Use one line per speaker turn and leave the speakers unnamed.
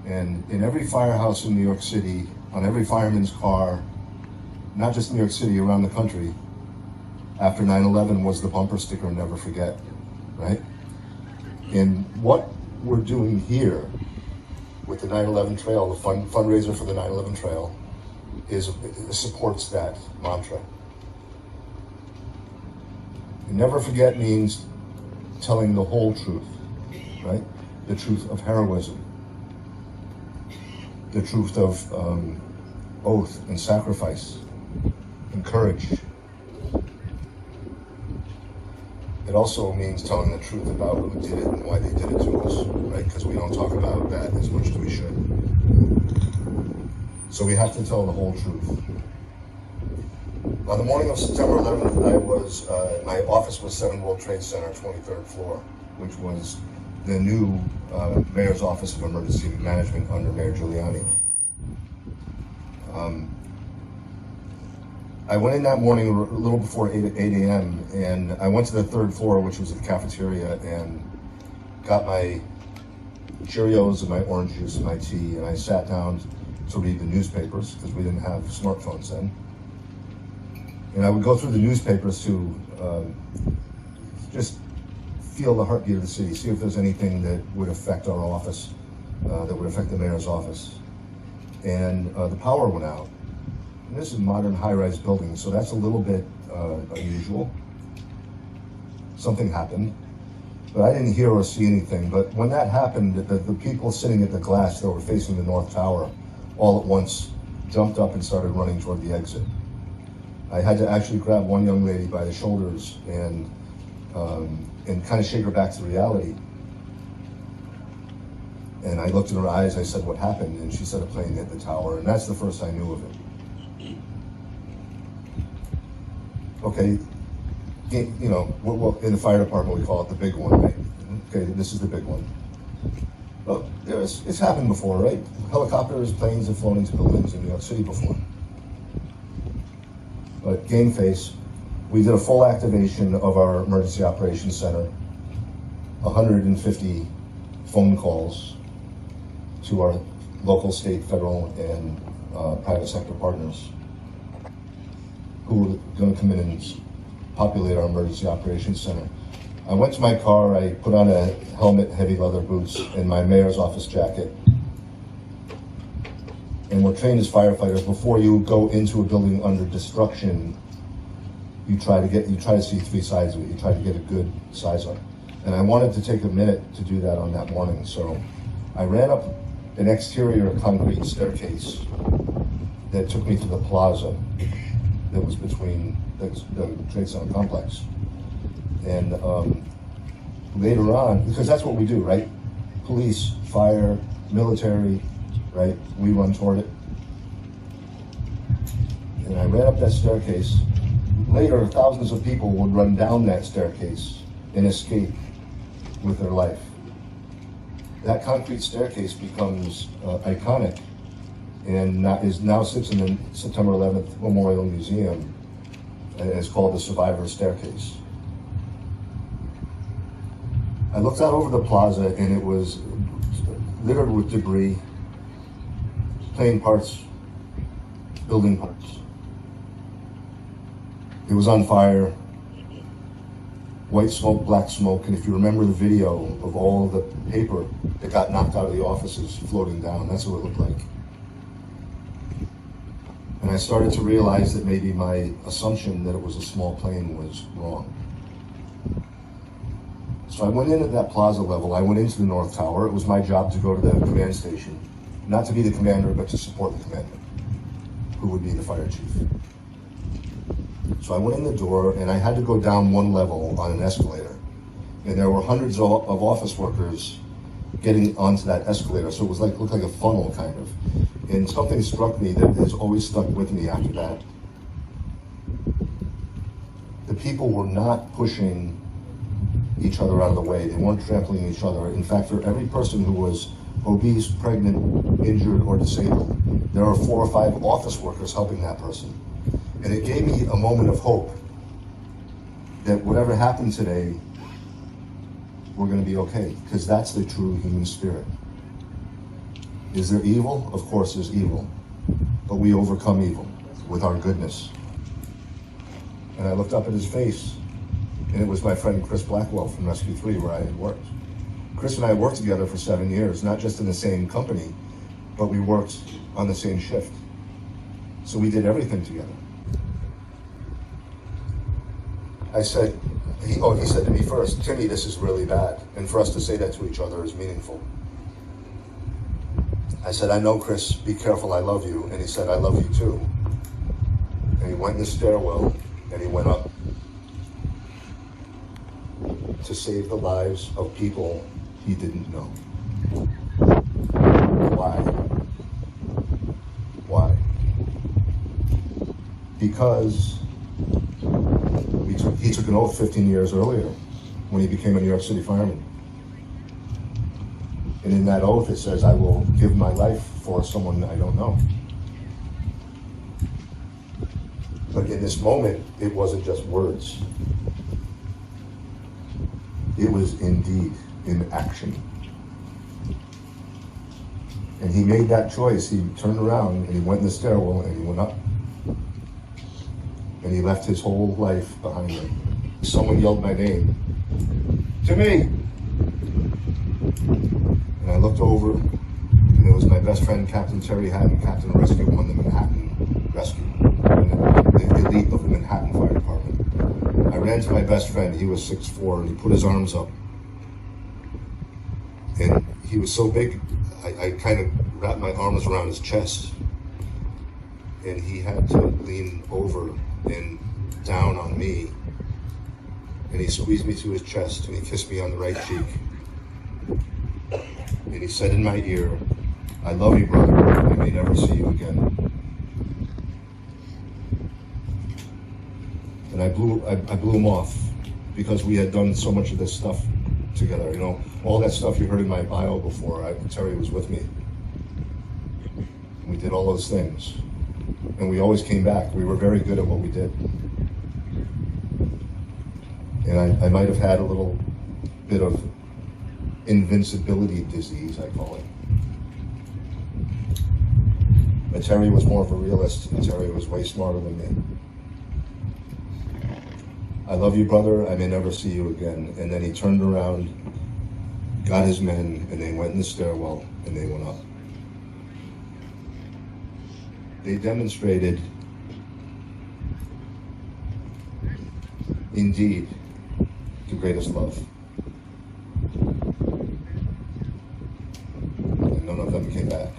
And in every firehouse in New York City, on every fireman's car, not just New York City, around the country, after 9/11 was the bumper sticker, never forget, right? And what we're doing here with the 9/11 Trail, the fundraiser for the 9/11 Trail, supports that mantra. And never forget means telling the whole truth, right? The truth of heroism, the truth of oath and sacrifice and courage. It also means telling the truth about who did it and why they did it to us, right? Because we don't talk about that as much as we should. So we have to tell the whole truth. On the morning of September 11th, my office was 7 World Trade Center, 23rd floor, which was the new Mayor's Office of Emergency Management under Mayor Giuliani. I went in that morning a little before 8 a.m. and I went to the 3rd floor, which was the cafeteria, and got my Cheerios and my orange juice and my tea, and I sat down to read the newspapers because we didn't have smartphones then. And I would go through the newspapers to just feel the heartbeat of the city, see if there's anything that would affect our office, that would affect the mayor's office. And the power went out. And this is a modern high-rise building, so that's a little bit unusual. Something happened, but I didn't hear or see anything. But when that happened, the people sitting at the glass that were facing the North Tower all at once jumped up and started running toward the exit. I had to actually grab one young lady by the shoulders and kind of shake her back to reality. And I looked in her eyes, I said, "What happened?" And she said, "A plane hit the tower." And that's the first I knew of it. Okay, you know, in the fire department we call it the big one, right? Okay, this is the big one. Well, it's happened before, right? Helicopters, planes have flown into buildings in New York City before. But game face, we did a full activation of our emergency operations center, 150 phone calls to our local, state, federal, and private sector partners who were going to come in and populate our emergency operations center. I went to my car, I put on a helmet, heavy leather boots, and my mayor's office jacket. And we're trained as firefighters. Before you go into a building under destruction, you try to see 3 sides of it. You try to get a good size up. And I wanted to take a minute to do that on that morning. So I ran up an exterior concrete staircase that took me to the plaza that was between the Trade Center complex. And later on, because that's what we do, right? Police, fire, military, right? We run toward it. And I ran up that staircase. Later, thousands of people would run down that staircase and escape with their life. That concrete staircase becomes iconic and now sits in the September 11th Memorial Museum, and it's called the Survivor Staircase. I looked out over the plaza and it was littered with debris, plane parts, building parts. It was on fire, white smoke, black smoke, and if you remember the video of all the paper that got knocked out of the offices floating down, that's what it looked like. And I started to realize that maybe my assumption that it was a small plane was wrong. So I went in at that plaza level, I went into the North Tower. It was my job to go to the command station, not to be the commander, but to support the commander, who would be the fire chief. So I went in the door and I had to go down one level on an escalator. And there were hundreds of office workers getting onto that escalator. So it was looked like a funnel kind of. And something struck me that has always stuck with me after that. The people were not pushing each other out of the way. They weren't trampling each other. In fact, for every person who was obese, pregnant, injured, or disabled, there were 4 or 5 office workers helping that person. And it gave me a moment of hope that whatever happened today, we're going to be okay, because that's the true human spirit. Is there evil? Of course there's evil. But we overcome evil with our goodness. And I looked up at his face, and it was my friend Chris Blackwell from Rescue 3, where I had worked. Chris and I worked together for 7 years, not just in the same company, but we worked on the same shift. So we did everything together. He said to me first, Timmy, this is really bad. And for us to say that to each other is meaningful. I said, I know, Chris, be careful, I love you. And he said, I love you too. And he went in the stairwell and he went up to save the lives of people he didn't know. Why? Why? Because he took an oath 15 years earlier when he became a New York City fireman. And in that oath it says, I will give my life for someone I don't know. But in this moment, it wasn't just words. It was indeed in action. And he made that choice. He turned around and he went in the stairwell and he went up. And he left his whole life behind him. Someone yelled my name, Timmy! And I looked over, and it was my best friend, Captain Terry Hatton, Captain of Rescue 1, the Manhattan Rescue, the elite of the Manhattan Fire Department. I ran to my best friend. He was 6'4", and he put his arms up. And he was so big, I kind of wrapped my arms around his chest. And he had to lean over and down on me. And he squeezed me to his chest, and he kissed me on the right cheek. And he said in my ear, I love you, brother. I may never see you again. And I blew him off because we had done so much of this stuff together. You know, all that stuff you heard in my bio before, Terry was with me. We did all those things. And we always came back. We were very good at what we did. And I might have had a little bit of invincibility disease, I call it. But Terry was more of a realist, and Terry was way smarter than me. I love you, brother. I may never see you again. And then he turned around, got his men, and they went in the stairwell, and they went up. They demonstrated, indeed, the greatest love. And none of them came back.